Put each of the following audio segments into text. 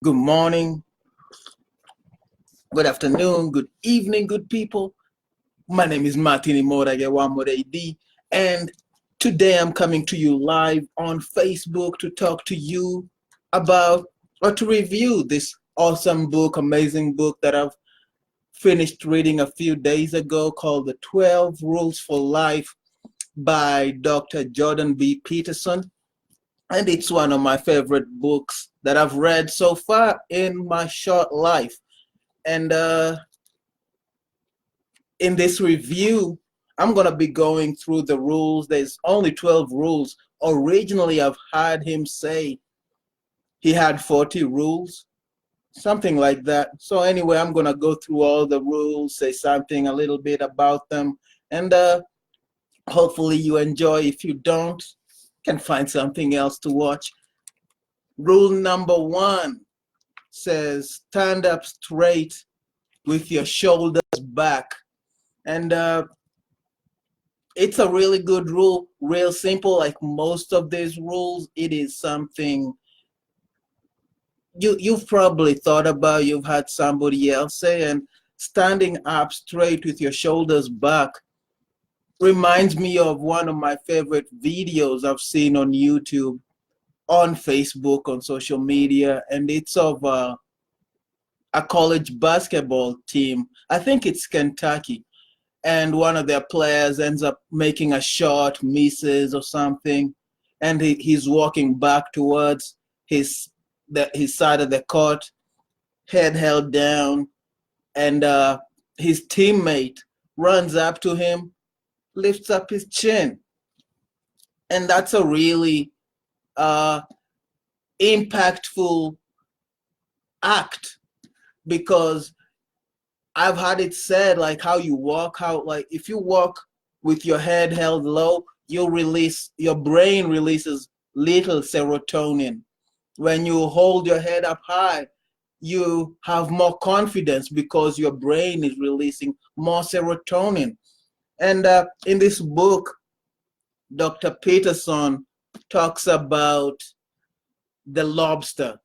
Good morning, good afternoon, good evening, good people. My name is Martini Moragewamoredi, and today I'm coming to you live on Facebook to talk to you about or to review this awesome book, amazing book that I've finished reading a few days ago called The 12 Rules for Life by Dr. Jordan B. Peterson. And it's one of my favorite books that I've read so far in my short life. And in this review, I'm going to be going through the rules. There's only 12 rules. Originally, I've heard him say he had 40 rules, something like that. So anyway, I'm going to go through all the rules, say something a little bit about them, and hopefully you enjoy. If you don't, can find something else to watch. Rule number 1 says stand up straight with your shoulders back. And it's a really good rule, real simple. Like most of these rules, it is something you've probably thought about, you've had somebody else say. And standing up straight with your shoulders back reminds me of one of my favorite videos I've seen on YouTube, on Facebook, on social media, and it's of a college basketball team. I think it's Kentucky, and one of their players ends up making a shot, misses or something, and he's walking back towards his side of the court, head held down, and his teammate runs up to him, lifts up his chin, and that's a really uh, impactful act, because I've had it said, like, how you walk, how, like, if you walk with your head held low, your brain releases little serotonin. When you hold your head up high, you have more confidence because your brain is releasing more serotonin. And in this book, Dr. Peterson talks about the lobster,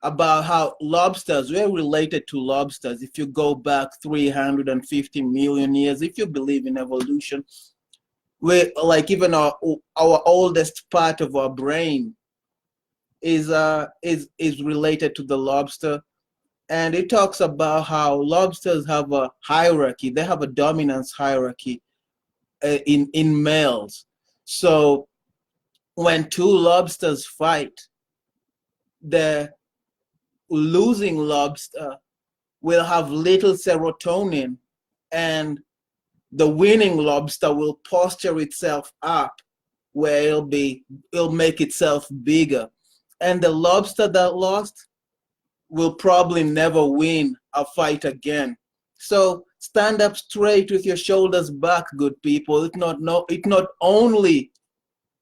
about how lobsters, we're related to lobsters. If you go back 350 million years, if you believe in evolution, we're like, even our oldest part of our brain is related to the lobster. And it talks about how lobsters have a hierarchy. They have a dominance hierarchy in males. So when two lobsters fight, the losing lobster will have little serotonin, and the winning lobster will posture itself up where it'll make itself bigger. And the lobster that lost will probably never win a fight again. So stand up straight with your shoulders back, good people. It not only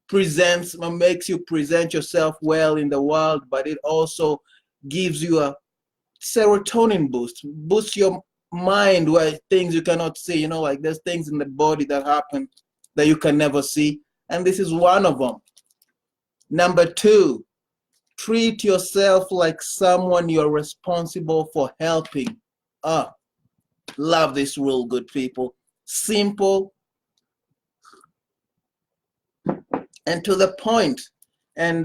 presents or makes you present yourself well in the world, but it also gives you a serotonin boosts your mind, where things you cannot see, like there's things in the body that happen that you can never see, and this is one of them. Number 2, treat yourself like someone you're responsible for helping. Love this rule, good people. Simple and to the point. And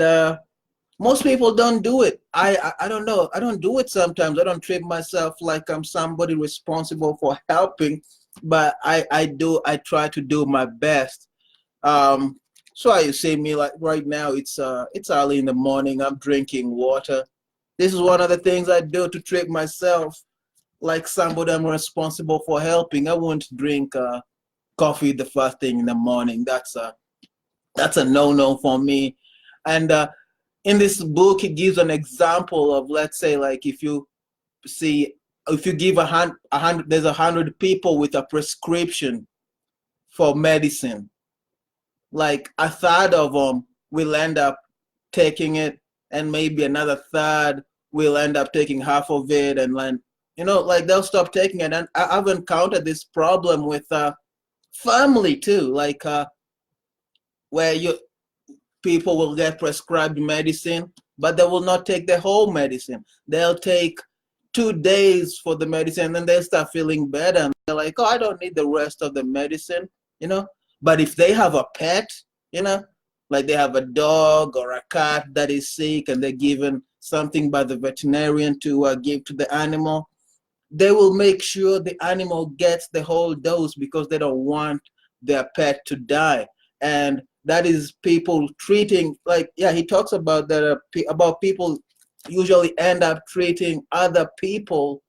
most people don't do it. I don't know. I don't do it sometimes. I don't treat myself like I'm somebody responsible for helping, but I do. I try to do my best. So you see me, like right now, it's early in the morning. I'm drinking water. This is one of the things I do to treat myself like somebody I'm responsible for helping. I won't drink coffee the first thing in the morning. That's a no-no for me. And in this book, it gives an example of, let's say, like, if you give there's 100 people with a prescription for medicine, like a third of them will end up taking it, and maybe another third will end up taking half of it, and then, like, they'll stop taking it. And I've encountered this problem with family too, like where people will get prescribed medicine, but they will not take the whole medicine. They'll take 2 days for the medicine, and then they start feeling better, and they're like, oh, I don't need the rest of the medicine, you know. But if they have a pet, you know, like they have a dog or a cat that is sick and they're given something by the veterinarian to give to the animal, they will make sure the animal gets the whole dose because they don't want their pet to die. And that is people treating, like, yeah, he talks about that, about people usually end up treating other people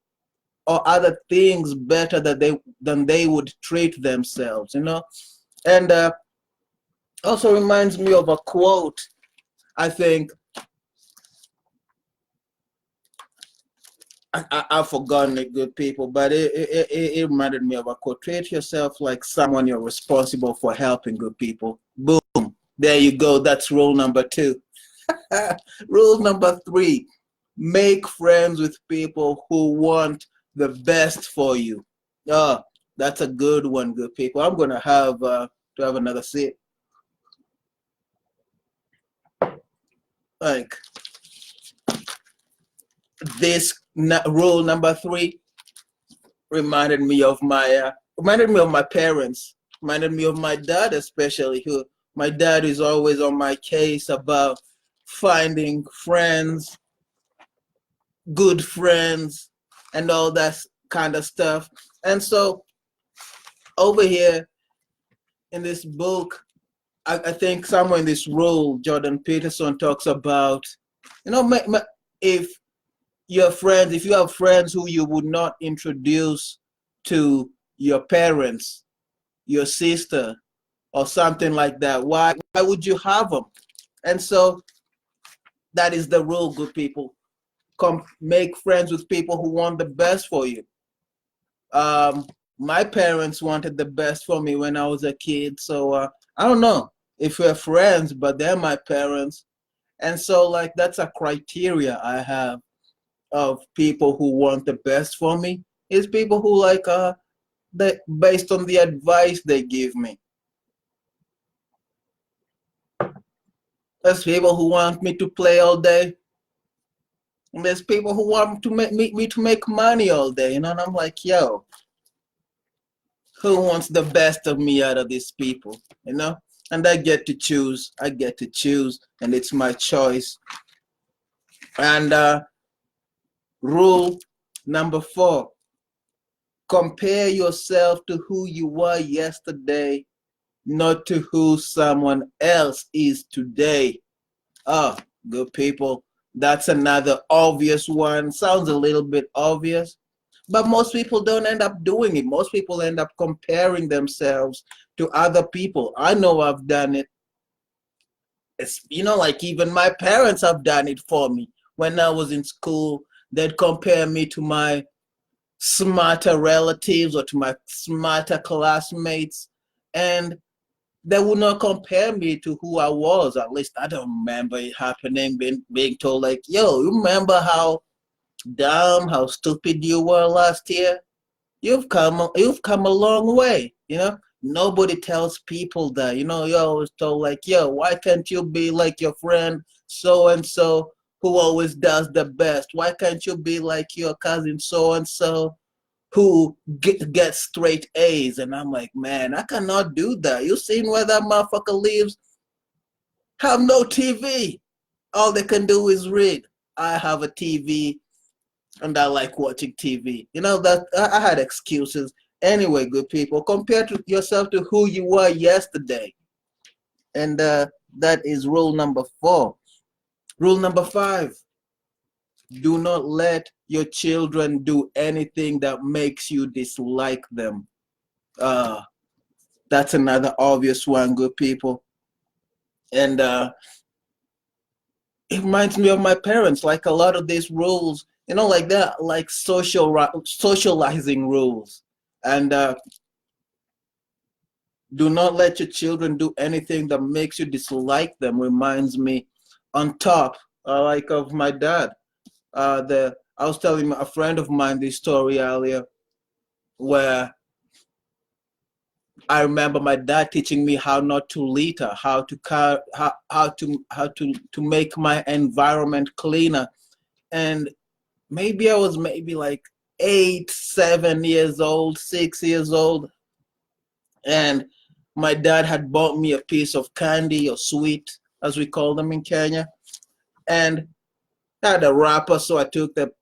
or other things better than they would treat themselves, you know. And also reminds me of a quote. I think I've forgotten it, good people, but it reminded me of a quote. Treat yourself like someone you're responsible for helping, good people. Boom. There you go. That's rule number 2. Rule number 3, make friends with people who want the best for you. Oh, that's a good one, good people. I'm going to have another sip. Like, this rule number 3 reminded me of my parents, reminded me of my dad, especially. Who My dad is always on my case about finding friends, good friends, and all that kind of stuff. And so over here in this book, I think somewhere in this rule, Jordan Peterson talks about, you know, if if you have friends who you would not introduce to your parents, your sister, or something like that, why would you have them? And so that is the rule, good people. Make friends with people who want the best for you. My parents wanted the best for me when I was a kid, so I don't know if we're friends, but they're my parents. And so, like, that's a criteria I have of people who want the best for me, is people who, like, based on the advice they give me. There's people who want me to play all day, and there's people who want to me to make money all day, you know. And I'm like, yo, who wants the best of me out of these people, you know? And I get to choose, and it's my choice. And rule number 4, compare yourself to who you were yesterday, not to who someone else is today. Oh, good people, that's another obvious one. Sounds a little bit obvious, but most people don't end up doing it. Most people end up comparing themselves to other people. I know I've done it. It's, you know, like, even my parents have done it for me. When I was in school, they'd compare me to my smarter relatives or to my smarter classmates, and they would not compare me to who I was. At least I don't remember it happening, being told, like, yo, you remember how dumb, how stupid you were last year? You've come a long way, you know? Nobody tells people that, you know. You're always told, like, yo, why can't you be like your friend so and so who always does the best? Why can't you be like your cousin so and so who gets straight A's? And I'm like, man, I cannot do that. You seen where that motherfucker lives? Have no TV. All they can do is read. I have a TV, and I like watching TV. You know, that I had excuses. Anyway, good people, compare to yourself to who you were yesterday. And that is rule number 4. Rule number 5, do not let your children do anything that makes you dislike them. That's another obvious one, good people. And it reminds me of my parents. Like, a lot of these rules, you know, like that, like socializing rules. And do not let your children do anything that makes you dislike them. Reminds me, on top, like, of my dad. I was telling a friend of mine this story earlier, where I remember my dad teaching me how not to litter, how to how to make my environment cleaner. And maybe I was maybe like 8, 7 years old, 6 years old, and my dad had bought me a piece of candy or sweet, as we call them in Kenya, and I had a wrapper. So I took the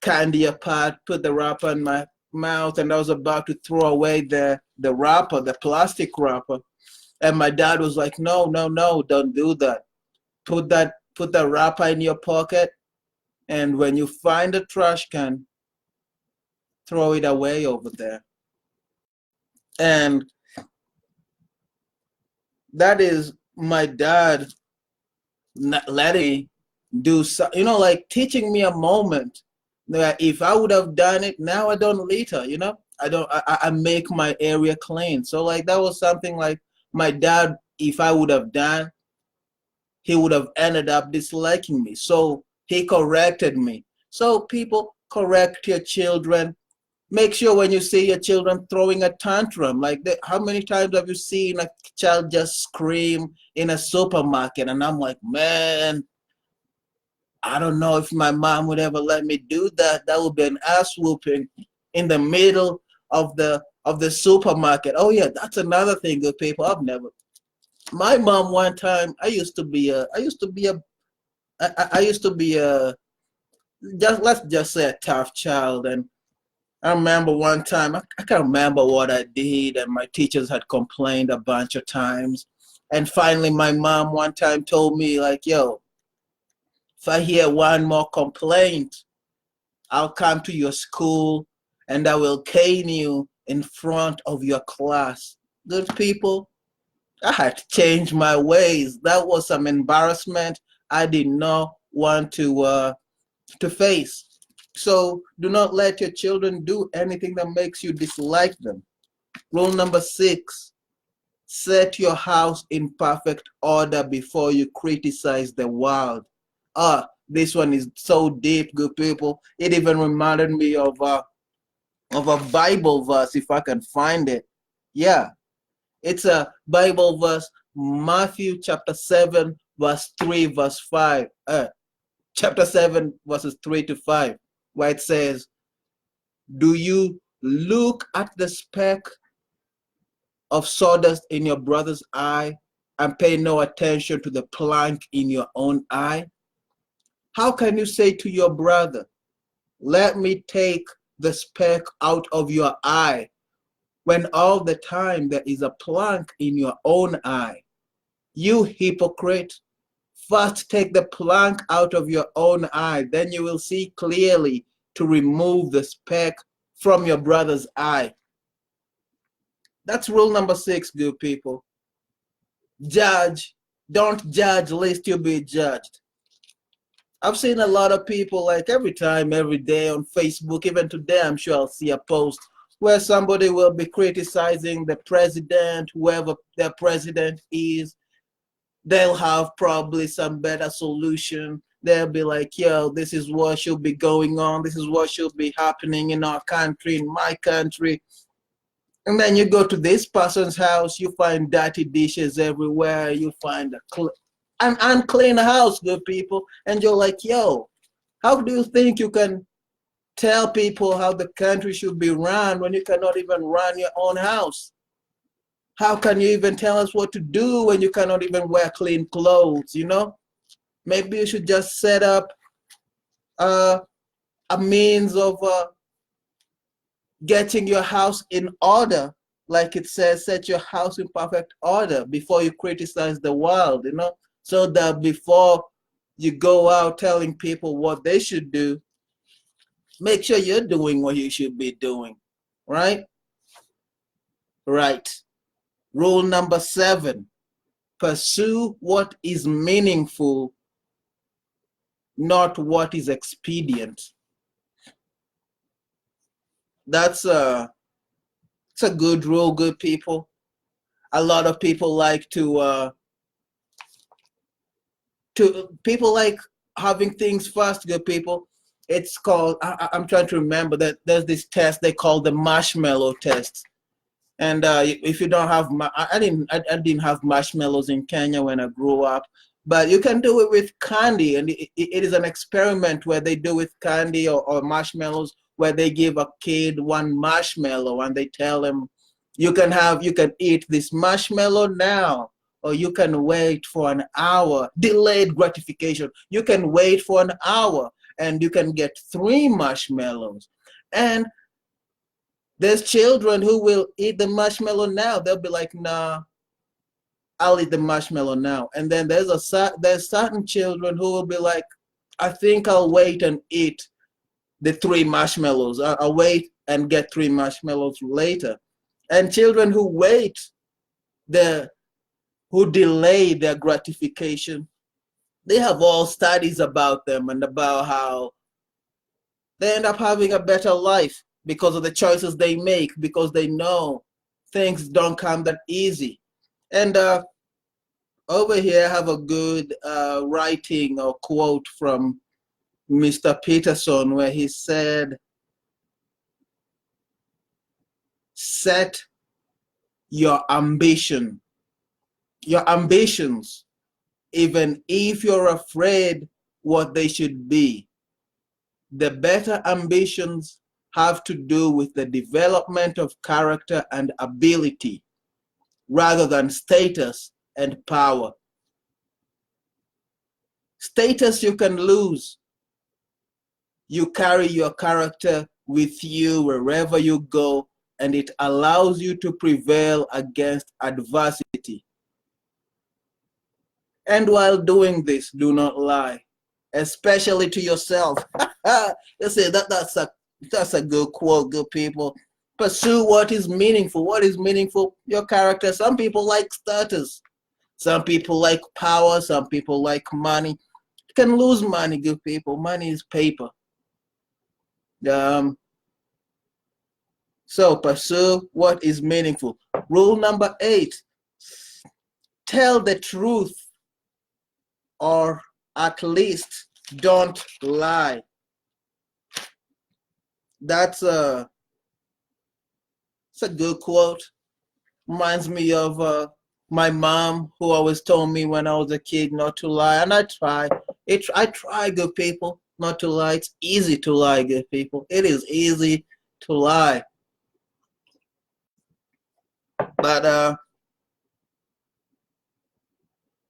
candy apart, put the wrapper in my mouth, and I was about to throw away the wrapper, the plastic wrapper. And my dad was like, "No, no, no, don't do that. Put the wrapper in your pocket, and when you find a trash can, throw it away over there." And that is my dad not letting me do so, like teaching me a moment that if I would have done it, now I don't litter, I don't, I make my area clean. So like that was something like my dad, if I would have done, he would have ended up disliking me. So he corrected me. So people, correct your children. Make sure when you see your children throwing a tantrum, like how many times have you seen a child just scream in a supermarket? And I'm like, man, I don't know if my mom would ever let me do that. That would be an ass whooping in the middle of the supermarket. Oh yeah, that's another thing, good people. My mom one time, I used to be a, just let's just say a tough child. And I remember one time, I can't remember what I did, and my teachers had complained a bunch of times. And finally, my mom one time told me, like, yo, if I hear one more complaint, I'll come to your school and I will cane you in front of your class. Good people, I had to change my ways. That was some embarrassment I did not want to face. So do not let your children do anything that makes you dislike them. Rule number 6, set your house in perfect order before you criticize the world. This one is so deep, good people. It even reminded me of a Bible verse, if I can find it. Yeah, it's a Bible verse, Matthew chapter 7, verse 3, verse 5. Chapter 7, verses 3 to 5, where it says, do you look at the speck of sawdust in your brother's eye and pay no attention to the plank in your own eye? How can you say to your brother, let me take the speck out of your eye, when all the time there is a plank in your own eye? You hypocrite, first take the plank out of your own eye, then you will see clearly to remove the speck from your brother's eye. That's rule number 6, good people. Judge, don't judge lest you be judged. I've seen a lot of people, like every time, every day on Facebook, even today, I'm sure I'll see a post where somebody will be criticizing the president, whoever their president is. They'll have probably some better solution. They'll be like, yo, this is what should be going on. This is what should be happening in our country, in my country. And then you go to this person's house, you find dirty dishes everywhere. You find an unclean house, good people. And you're like, yo, how do you think you can tell people how the country should be run when you cannot even run your own house? How can you even tell us what to do when you cannot even wear clean clothes, Maybe you should just set up a means of getting your house in order. Like it says, set your house in perfect order before you criticize the world, so that before you go out telling people what they should do, make sure you're doing what you should be doing, right? Right. Rule number 7, pursue what is meaningful, not what is expedient. It's a good rule, good people. A lot of people like people like having things fast, good people. It's called, I'm trying to remember that there's this test they call the marshmallow test. And if you don't have, I didn't have marshmallows in Kenya when I grew up, but you can do it with candy, and it is an experiment where they do with candy or marshmallows, where they give a kid one marshmallow and they tell him, you can eat this marshmallow now, or you can wait for an hour. Delayed gratification. You can wait for an hour and you can get 3 marshmallows. And there's children who will eat the marshmallow now. They'll be like, nah, I'll eat the marshmallow now. And then there's certain children who will be like, I think I'll wait and eat the 3 marshmallows. I'll wait and get 3 marshmallows later. And children who who delay their gratification, they have all studies about them and about how they end up having a better life because of the choices they make, because they know things don't come that easy. And over here, I have a good writing or quote from Mr. Peterson where he said, set your ambitions, even if you're afraid what they should be. The better ambitions have to do with the development of character and ability rather than status and power. Status you can lose. You carry your character with you wherever you go, and it allows you to prevail against adversity. And while doing this, do not lie, especially to yourself. You see, that's a good quote, good people. Pursue what is meaningful. What is meaningful? Your character. Some people like status. Some people like power. Some people like money. You can lose money, good people. Money is paper. So pursue what is meaningful. Rule number 8, tell the truth, or at least don't lie. It's a good quote. Reminds me of my mom, who always told me when I was a kid not to lie, and I try. I try, good people, not to lie. It's easy to lie, good people. It is easy to lie. But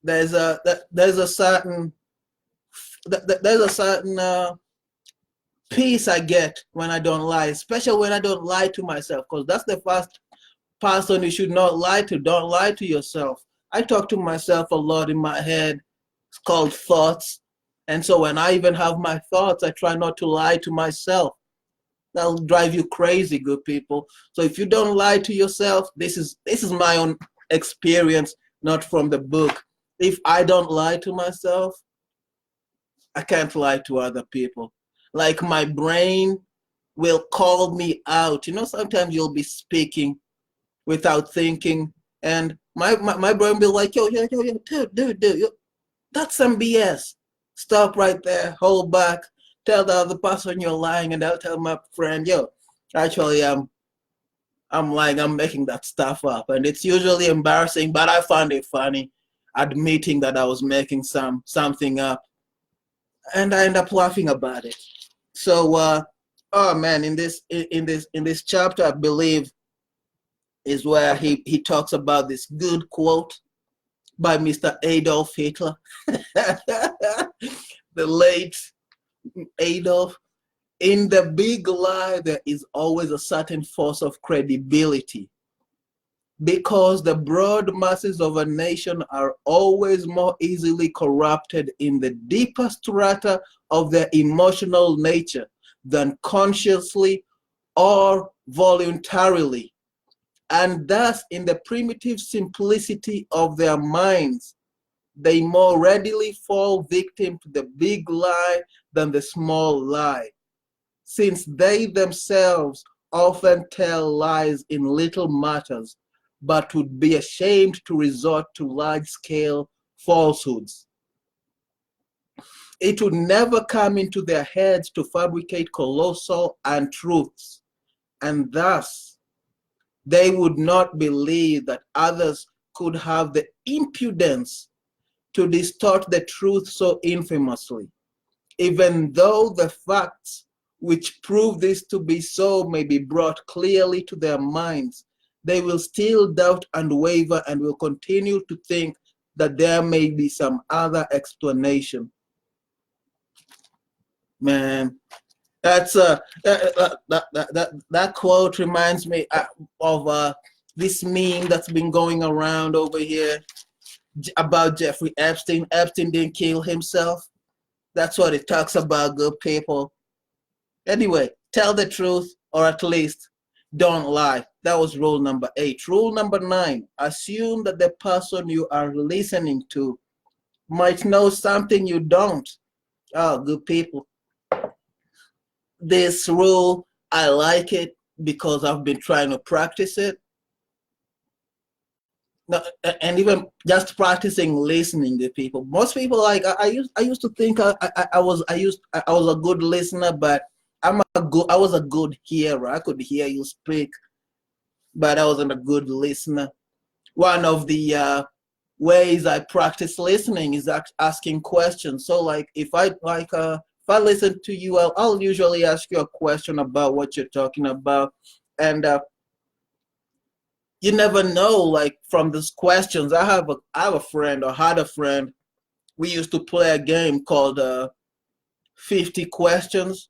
there's a certain peace I get when I don't lie, especially when I don't lie to myself, because that's the first person you should not lie to. Don't lie to yourself. I talk to myself a lot in my head. It's called thoughts. And so when I even have my thoughts, I try not to lie to myself. That'll drive you crazy, good people. So if you don't lie to yourself, this is my own experience, not from the book. If I don't lie to myself, I can't lie to other people. Like, my brain will call me out. You know, sometimes you'll be speaking without thinking, and my brain will be like, yo, dude, that's some BS. Stop right there, hold back, tell the other person you're lying, and I'll tell my friend, yo, actually, I'm lying, I'm making that stuff up. And it's usually embarrassing, but I find it funny admitting that I was making something up, and I end up laughing about it. So oh man, in this chapter, I believe, is where he talks about this good quote by Mr. Adolf Hitler. The late Adolf. In the big lie, there is always a certain force of credibility, because the broad masses of a nation are always more easily corrupted in the deeper strata of their emotional nature than consciously or voluntarily. And thus, in the primitive simplicity of their minds, they more readily fall victim to the big lie than the small lie, since they themselves often tell lies in little matters, but would be ashamed to resort to large-scale falsehoods. It would never come into their heads to fabricate colossal untruths, and thus they would not believe that others could have the impudence to distort the truth so infamously. Even though the facts which prove this to be so may be brought clearly to their minds, they will still doubt and waver and will continue to think that there may be some other explanation. Man, that's that quote reminds me of this meme that's been going around over here about Jeffrey Epstein. Epstein didn't kill himself. That's what it talks about, good people. Anyway, tell the truth, or at least don't lie. That was rule number 8. Rule number 9, assume that the person you are listening to might know something you don't. Oh, good people. This rule, I like it because I've been trying to practice it. And even just practicing listening to people. Most people, like I used to think I was a good listener, but I was a good hearer. I could hear you speak, but I wasn't a good listener. One of the ways I practice listening is asking questions. So like if I listen to you, I'll usually ask you a question about what you're talking about, and you never know, like from these questions. I have a friend, or had a friend. We used to play a game called 50 questions,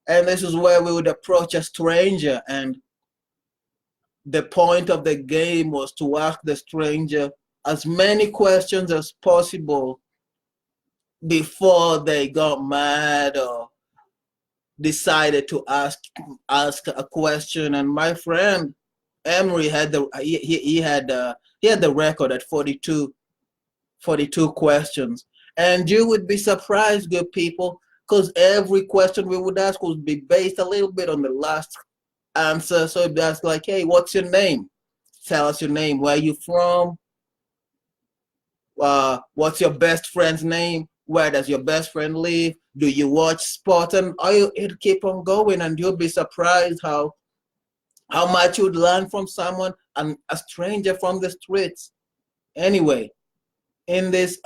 and this is where we would approach a stranger, and the point of the game was to ask the stranger as many questions as possible before they got mad or decided to ask a question. And my friend Emery had he had the record at 42 questions. And you would be surprised, good people, because every question we would ask would be based a little bit on the last answer. So it'd ask like, hey, what's your name? Tell us your name. Where are you from? What's your best friend's name? Where does your best friend live? Do you watch sport? And it'd keep on going, and you'll be surprised how much you'd learn from someone, and a stranger from the streets. Anyway, in this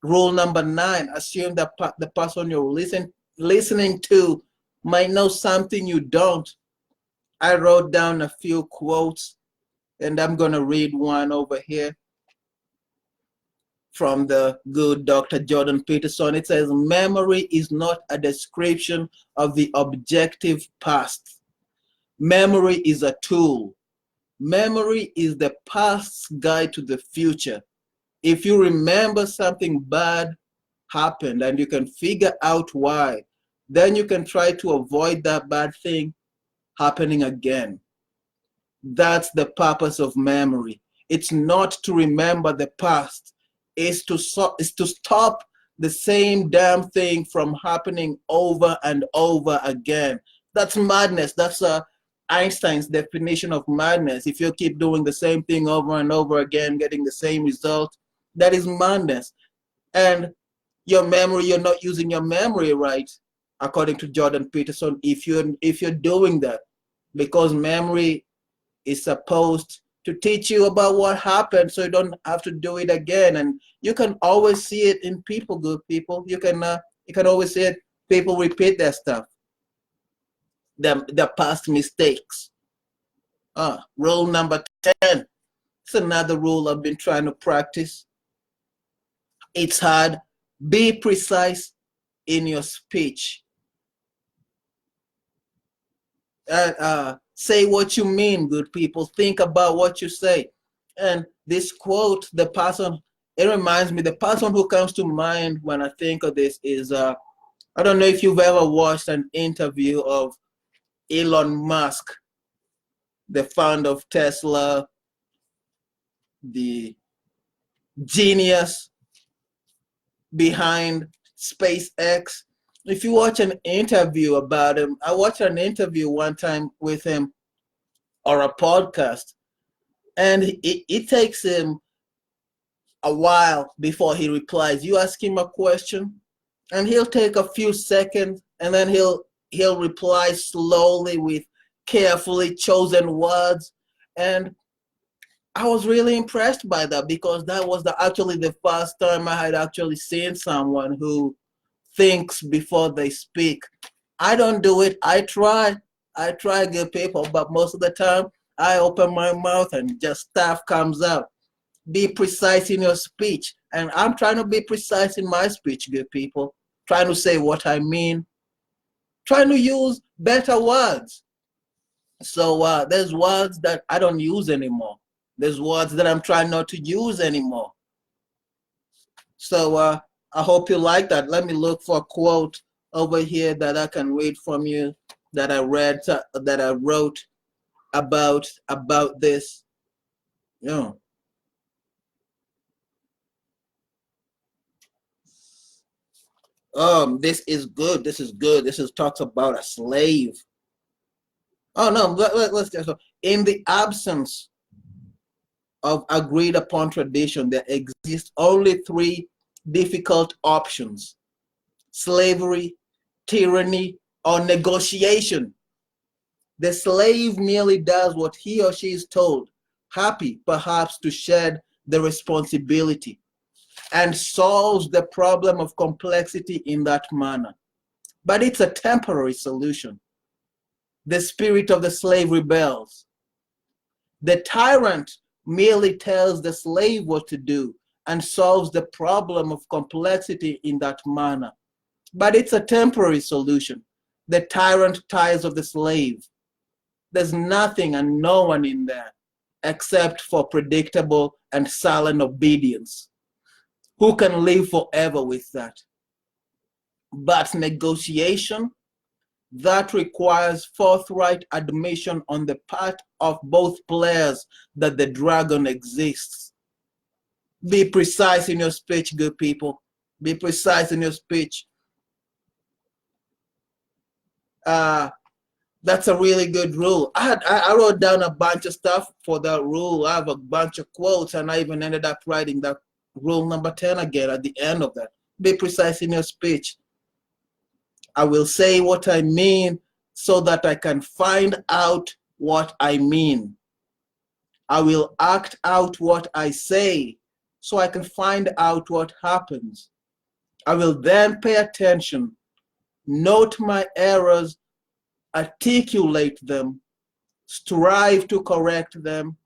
rule number 9, assume that the person you're listening to might know something you don't. I wrote down a few quotes, and I'm going to read one over here from the good Dr. Jordan Peterson. It says, memory is not a description of the objective past. Memory is a tool. Memory is the past's guide to the future. If you remember something bad happened and you can figure out why, then you can try to avoid that bad thing happening again. That's the purpose of memory. It's not to remember the past. It's to stop the same damn thing from happening over and over again. That's madness. That's Einstein's definition of madness. If you keep doing the same thing over and over again, getting the same result, that is madness. And your memory, you're not using your memory right, according to Jordan Peterson, if you're doing that, because memory is supposed to teach you about what happened, so you don't have to do it again. And you can always see it in people, good people. You can always see it. People repeat their stuff, their past mistakes. Rule number 10. It's another rule I've been trying to practice. It's hard. Be precise in your speech. Say what you mean, good people. Think about what you say. And this quote, it reminds me, the person who comes to mind when I think of this is, I don't know if you've ever watched an interview of Elon Musk, the founder of Tesla, the genius behind SpaceX. If you watch an interview about him, I watched an interview one time with him, or a podcast, and it takes him a while before he replies. You ask him a question, and he'll take a few seconds, and then he'll reply slowly with carefully chosen words. And I was really impressed by that because that was actually the first time I had actually seen someone who thinks before they speak. I don't do it. I try good people, but most of the time I open my mouth and just stuff comes out. Be precise in your speech. And I'm trying to be precise in my speech, good people. Trying to say what I mean. Trying to use better words. So there's words that I don't use anymore. There's words that I'm trying not to use anymore. So I hope you like that. Let me look for a quote over here that I can read from you that I read, that I wrote about this. You know. This is good. This is good. This is talks about a slave. Oh no, let's just, in the absence of agreed upon tradition, there exist only three difficult options: slavery, tyranny, or negotiation. The slave merely does what he or she is told, happy perhaps to shed the responsibility, and solves the problem of complexity in that manner. But it's a temporary solution. The spirit of the slave rebels. The tyrant merely tells the slave what to do and solves the problem of complexity in that manner. But it's a temporary solution. The tyrant tires of the slave. There's nothing and no one in there except for predictable and silent obedience. Who can live forever with that? But negotiation, that requires forthright admission on the part of both players that the dragon exists. Be precise in your speech, good people. Be precise in your speech. That's a really good rule. I wrote down a bunch of stuff for that rule. I have a bunch of quotes, and I even ended up writing that rule number 10 again at the end of that. Be precise in your speech. I will say what I mean so that I can find out what I mean. I will act out what I say so I can find out what happens. I will then pay attention, note my errors, articulate them, strive to correct them.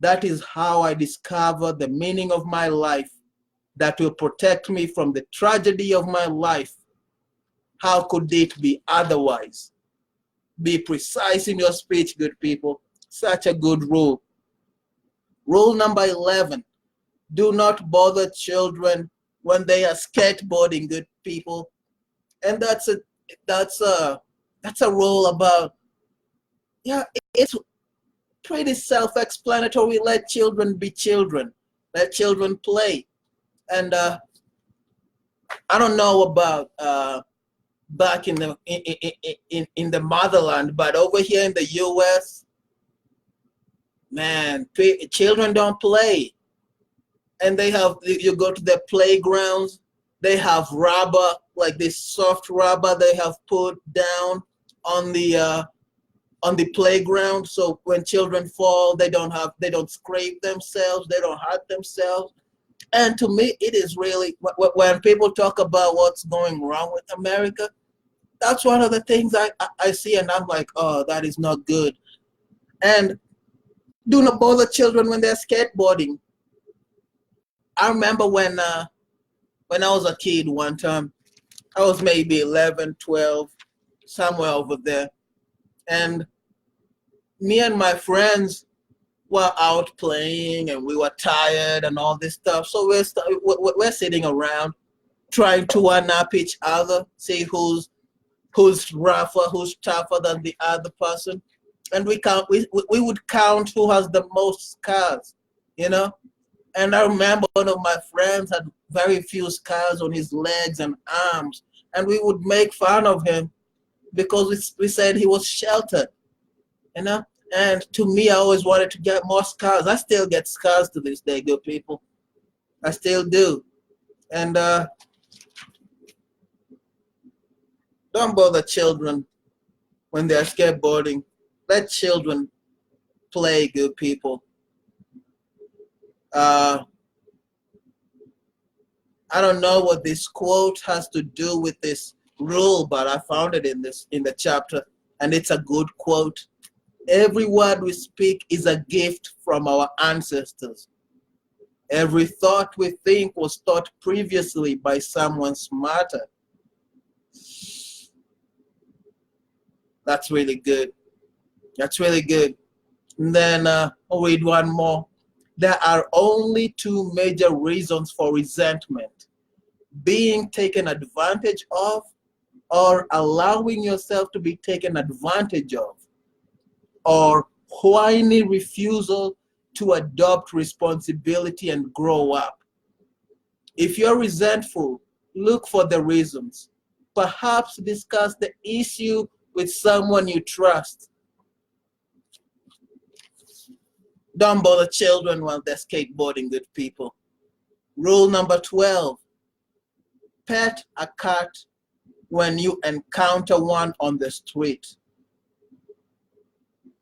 That is how I discover the meaning of my life that will protect me from the tragedy of my life. How could it be otherwise? Be precise in your speech, good people. Such a good rule. Rule number 11, do not bother children when they are skateboarding, good people. And that's a rule about, yeah, it's pretty self-explanatory. Let children be children. Let children play. And I don't know about back in the motherland, but over here in the U.S., man, children don't play. And they have, you go to the playgrounds, they have rubber, like this soft rubber they have put down on the playground, so when children fall, they don't scrape themselves, they don't hurt themselves. And to me, it is really, when people talk about what's going wrong with America, that's one of the things I see, and I'm like, oh, that is not good. And do not bother children when they're skateboarding. I remember when I was a kid one time, I was maybe 11, 12, somewhere over there. And me and my friends were out playing and we were tired and all this stuff. So we're sitting around trying to one-up each other, see who's rougher, who's tougher than the other person. And we would count who has the most scars, you know? And I remember one of my friends had very few scars on his legs and arms. And we would make fun of him because we said he was sheltered, you know? And to me, I always wanted to get more scars. I still get scars to this day, good people. I still do. And don't bother children when they're skateboarding. Let children play, good people. I don't know what this quote has to do with this rule, but I found it in the chapter, and it's a good quote. Every word we speak is a gift from our ancestors. Every thought we think was thought previously by someone smarter. That's really good. That's really good. And then I'll read one more. There are only two major reasons for resentment: being taken advantage of, or allowing yourself to be taken advantage of, or whiny refusal to adopt responsibility and grow up. If you're resentful, look for the reasons. Perhaps discuss the issue with someone you trust. Don't bother children while they're skateboarding, good people. Rule number 12, pet a cat when you encounter one on the street.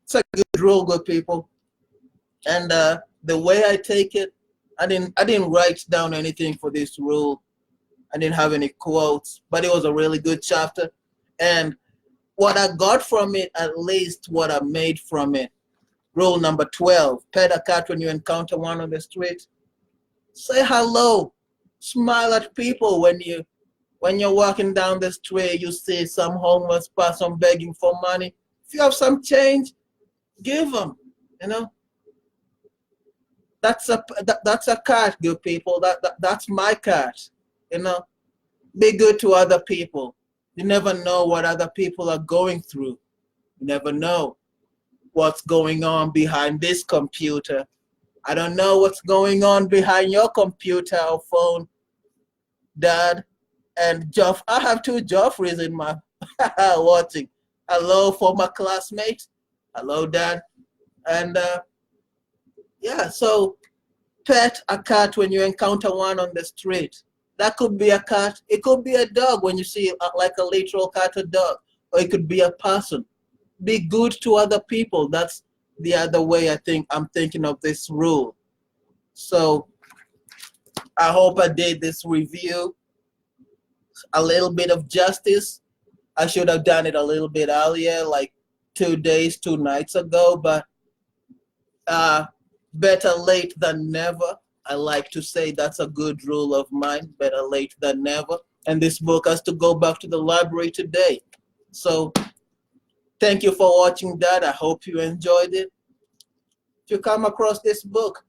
It's a good rule, good people. And the way I take it, I didn't write down anything for this rule. I didn't have any quotes, but it was a really good chapter. And what I got from it, at least what I made from it. Rule number 12, pet a cat when you encounter one on the street. Say hello. Smile at people when you're walking down the street, you see some homeless person begging for money. If you have some change, give them, you know. That's a cat, good people. That's my cat, you know. Be good to other people. You never know what other people are going through. You never know what's going on behind this computer. I don't know what's going on behind your computer or phone, Dad. And Geoff, I have two Geoffreys in my watching. Hello, former classmate. Hello, Dad. And yeah, so pet a cat when you encounter one on the street. That could be a cat. It could be a dog when you see like a literal cat or dog. Or it could be a person. Be good to other people. That's the other way I'm thinking of this rule. So I hope I did this review a little bit of justice. I should have done it a little bit earlier, like 2 nights ago, but better late than never. I like to say that's a good rule of mine, better late than never. And this book has to go back to the library today. So thank you for watching that. I hope you enjoyed it. If you come across this book,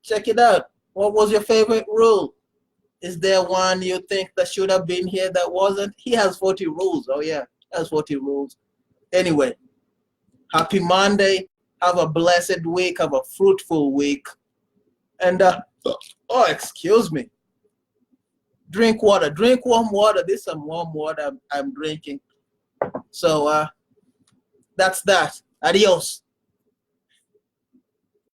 check it out. What was your favorite rule? Is there one you think that should have been here that wasn't? He has 40 rules. Oh yeah, he has 40 rules. Anyway, happy Monday. Have a blessed week. Have a fruitful week. And, oh, excuse me. Drink water. Drink warm water. This is some warm water I'm drinking. So, that's that. Adios.